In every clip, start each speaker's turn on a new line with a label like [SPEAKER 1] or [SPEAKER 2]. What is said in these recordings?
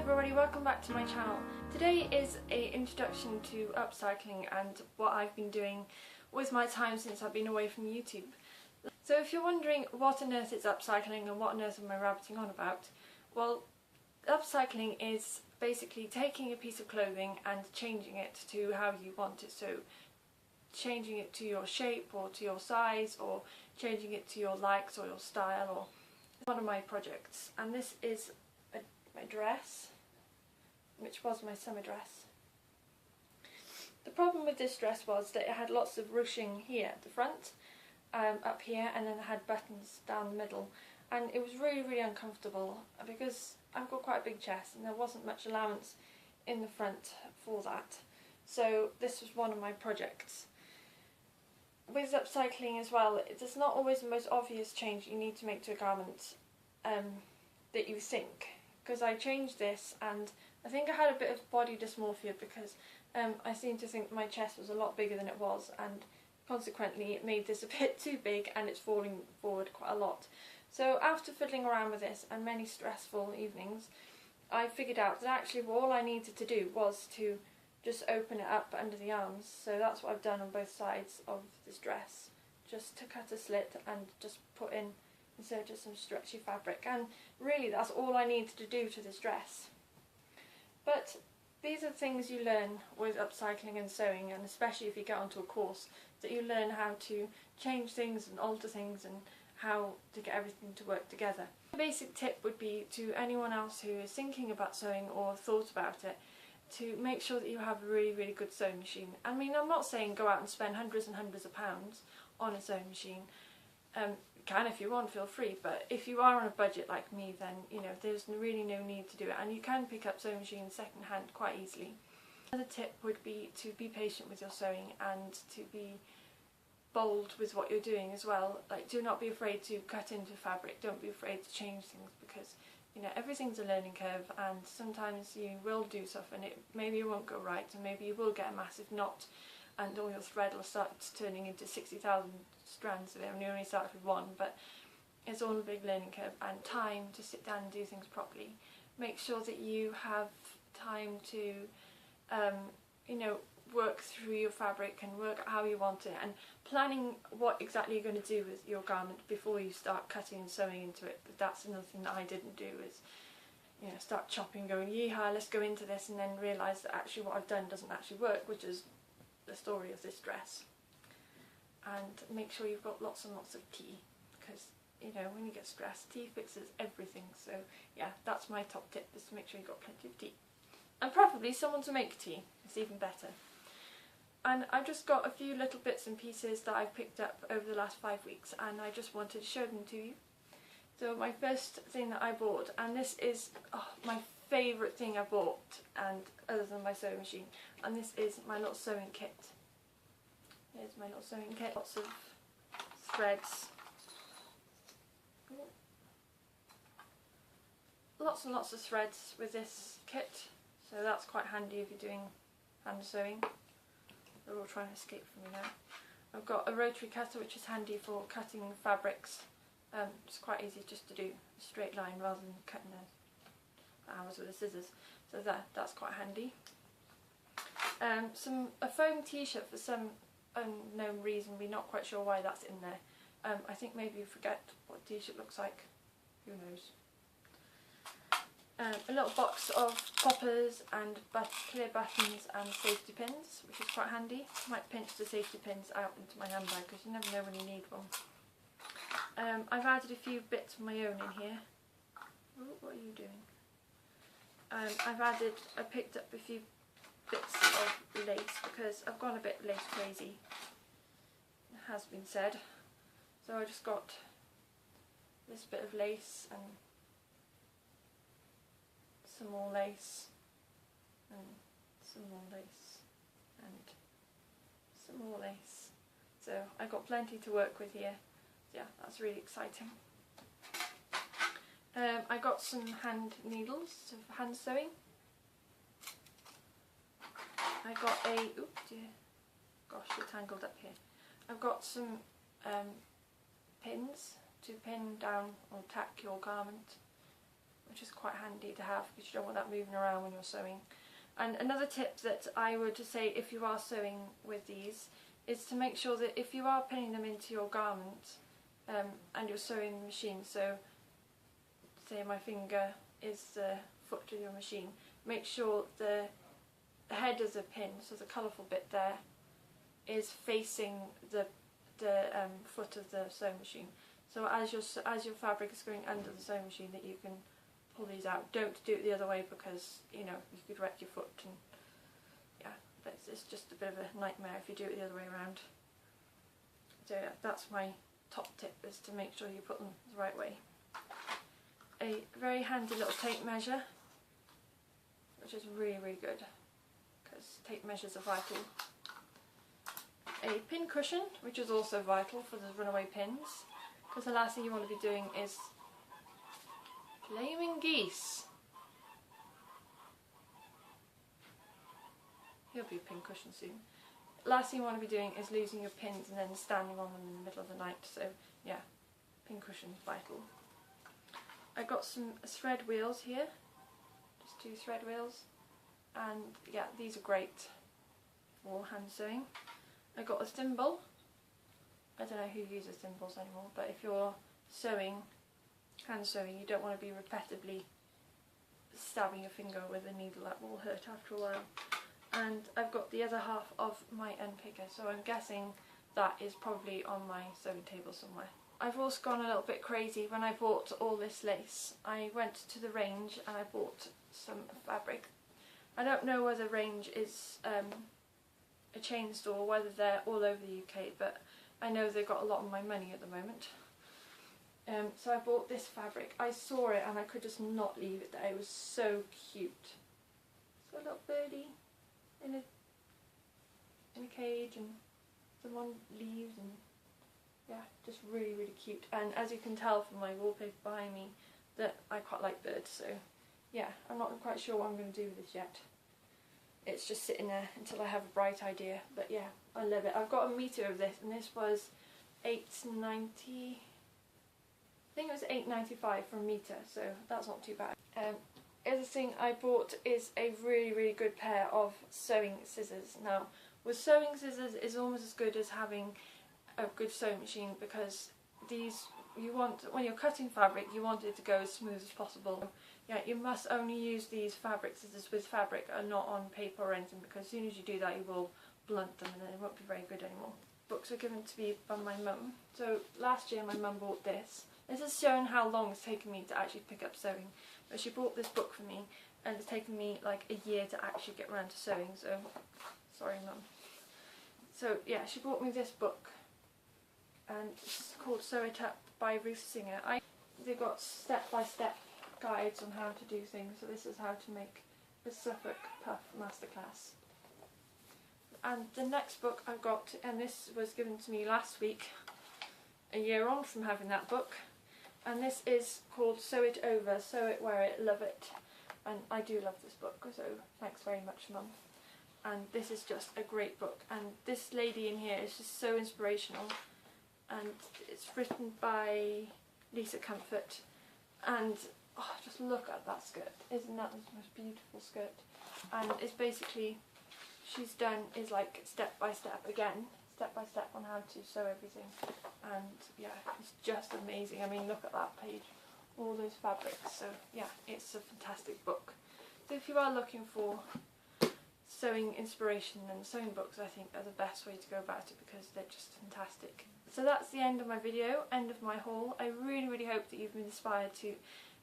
[SPEAKER 1] everybody, welcome back to my channel. Today is an introduction to upcycling and what I've been doing with my time since I've been away from YouTube. So if you're wondering what on earth is upcycling and what on earth am I rabbiting on about, well, upcycling is basically taking a piece of clothing and changing it to how you want it. So changing it to your shape or to your size, or changing it to your likes or your style, or one of my projects. And this is my dress, which was my summer dress. The problem with this dress was that it had lots of ruching here at the front, up here, and then it had buttons down the middle, and it was really uncomfortable because I've got quite a big chest and there wasn't much allowance in the front for that. So this was one of my projects. With upcycling as well, it's not always the most obvious change you need to make to a garment that you think. Because I changed this and I think I had a bit of body dysmorphia because I seemed to think my chest was a lot bigger than it was, and consequently it made this a bit too big and it's falling forward quite a lot. So after fiddling around with this and many stressful evenings, I figured out that actually all I needed to do was to just open it up under the arms. So that's what I've done on both sides of this dress, just to cut a slit and just put in, instead of just some stretchy fabric, and really that's all I needed to do to this dress. But these are things you learn with upcycling and sewing, and especially if you get onto a course, that you learn how to change things and alter things and how to get everything to work together. A basic tip would be to anyone else who is thinking about sewing or thought about it, to make sure that you have a really good sewing machine. I mean, I'm not saying go out and spend hundreds and hundreds of pounds on a sewing machine. You can if you want, feel free, but if you are on a budget like me, then you know there's really no need to do it, and you can pick up sewing machines second hand quite easily. Another tip would be to be patient with your sewing and to be bold with what you're doing as well. Like, do not be afraid to cut into fabric, don't be afraid to change things, because you know everything's a learning curve, and sometimes you will do stuff and maybe it won't go right, and maybe you will get a massive knot and all your thread will start turning into 60,000 strands of it, and you only started with one. But it's all a big learning curve, and time to sit down and do things properly. Make sure that you have time to you know, work through your fabric and work out how you want it, and planning what exactly you're going to do with your garment before you start cutting and sewing into it. But that's another thing that I didn't do, is you know, start chopping, going yeehaw, let's go into this, and then realise that actually what I've done doesn't actually work, which is the story of this dress. And make sure you've got lots and lots of tea, because you know when you get stressed, tea fixes everything. So yeah, that's my top tip, is to make sure you've got plenty of tea, and preferably someone to make tea. It's even better. And I've just got a few little bits and pieces that I've picked up over the last 5 weeks, and I just wanted to show them to you. So my first thing that I bought, and this is my favourite thing I bought, and other than my sewing machine, and this is my little sewing kit. Here's my little sewing kit, lots of threads, lots and lots of threads with this kit, so that's quite handy if you're doing hand sewing. They're all trying to escape from me now. I've got a rotary cutter, which is handy for cutting fabrics. It's quite easy just to do a straight line rather than cutting the hours with the scissors, so that's quite handy. A foam t-shirt for some unknown reason, we're not quite sure why that's in there. I think maybe you forget what a t-shirt looks like, who knows. A little box of poppers and clear buttons and safety pins, which is quite handy. I might pinch the safety pins out into my handbag, because you never know when you need one. I've added a few bits of my own in here. Ooh, what are you doing? I picked up a few bits of lace, because I've gone a bit lace crazy, it has been said. So I just got this bit of lace and some more lace and some more lace and some more lace. So I got plenty to work with here. Yeah, that's really exciting. I got some hand needles for hand sewing. I got a, oops dear, gosh, you're tangled up here. I've got some pins to pin down or tack your garment. which is quite handy to have because you don't want that moving around when you're sewing. And another tip that I would say if you are sewing with these is to make sure that if you are pinning them into your garment and you're sewing the machine, so say my finger is the foot of your machine, make sure the head of the pin, so the colourful bit there, is facing the foot of the sewing machine. So as your fabric is going under the sewing machine, that you can pull these out. Don't do it the other way because you could wreck your foot, and yeah, it's just a bit of a nightmare if you do it the other way around. So yeah, that's my top tip, is to make sure you put them the right way. A very handy little tape measure, which is really, really good because tape measures are vital. A pin cushion, which is also vital for the runaway pins, because the last thing you want to be doing is flaming geese. He'll be a pin cushion soon. Last thing you want to be doing is losing your pins and then standing on them in the middle of the night. So yeah, pin cushion is vital. I got some thread wheels here, just 2 thread wheels, and yeah, these are great for hand sewing. I got a thimble. I don't know who uses thimbles anymore, but if you're sewing, hand sewing, you don't want to be repetitively stabbing your finger with a needle. That will hurt after a while. And I've got the other half of my unpicker, so I'm guessing that is probably on my sewing table somewhere. I've also gone a little bit crazy when I bought all this lace. I went to the range and I bought some fabric. I don't know whether Range is a chain store, whether they're all over the UK, but I know they've got a lot of my money at the moment. So I bought this fabric. I saw it and I could just not leave it there. It was so cute. It's got a little birdie in a cage, and someone leaves, and yeah, just really, really cute. And as you can tell from my wallpaper behind me, that I quite like birds, so yeah, I'm not quite sure what I'm going to do with this yet. It's just sitting there until I have a bright idea, but yeah, I love it. I've got a metre of this, and this was £8.90. I think it was £8.95 for a metre, so that's not too bad. Other thing I bought is a really, really good pair of sewing scissors. Now, with sewing scissors, it's almost as good as having a good sewing machine, because these, when you're cutting fabric, you want it to go as smooth as possible. Yeah, you must only use these fabric scissors with fabric and not on paper or anything, because as soon as you do that, you will blunt them and then it won't be very good anymore. Books were given to me by my mum. So last year my mum bought this. This is showing how long it's taken me to actually pick up sewing. But she bought this book for me, and it's taken me like a year to actually get around to sewing, so sorry mum. So yeah, she bought me this book, and it's called Sew It Up by Ruth Singer. They've got step-by-step guides on how to do things, so this is how to make the Suffolk Puff Masterclass. And the next book I've got, and this was given to me last week, a year on from having that book, and this is called Sew It Over, Sew It, Wear It, Love It. And I do love this book, so thanks very much mum. And this is just a great book, and this lady in here is just so inspirational, and it's written by Lisa Comfort, and oh, just look at that skirt. Isn't that the most beautiful skirt? And it's basically, she's done is like step by step on how to sew everything, and yeah, it's just amazing. I mean, look at that page, all those fabrics. So yeah, it's a fantastic book. So if you are looking for sewing inspiration, then sewing books I think are the best way to go about it, because they're just fantastic. So that's the end of my video, end of my haul. I really, really hope that you've been inspired to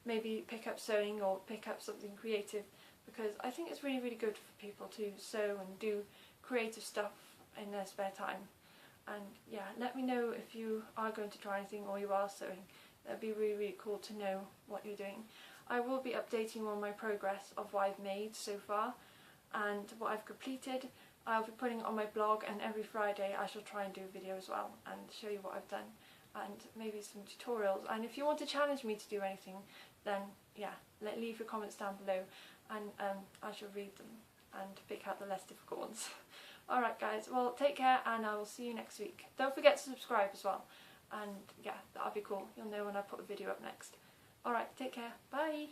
[SPEAKER 1] maybe pick up sewing or pick up something creative, because I think it's really, really good for people to sew and do creative stuff in their spare time. And yeah, let me know if you are going to try anything or you are sewing. That'd be really, really cool to know what you're doing. I will be updating on my progress of what I've made so far and what I've completed. I'll be putting it on my blog, and every Friday I shall try and do a video as well and show you what I've done, and maybe some tutorials. And if you want to challenge me to do anything, then yeah, leave your comments down below, and I shall read them and pick out the less difficult ones. Alright guys, well take care, and I will see you next week. Don't forget to subscribe as well, and yeah, that'll be cool. You'll know when I put a video up next. Alright, take care, bye!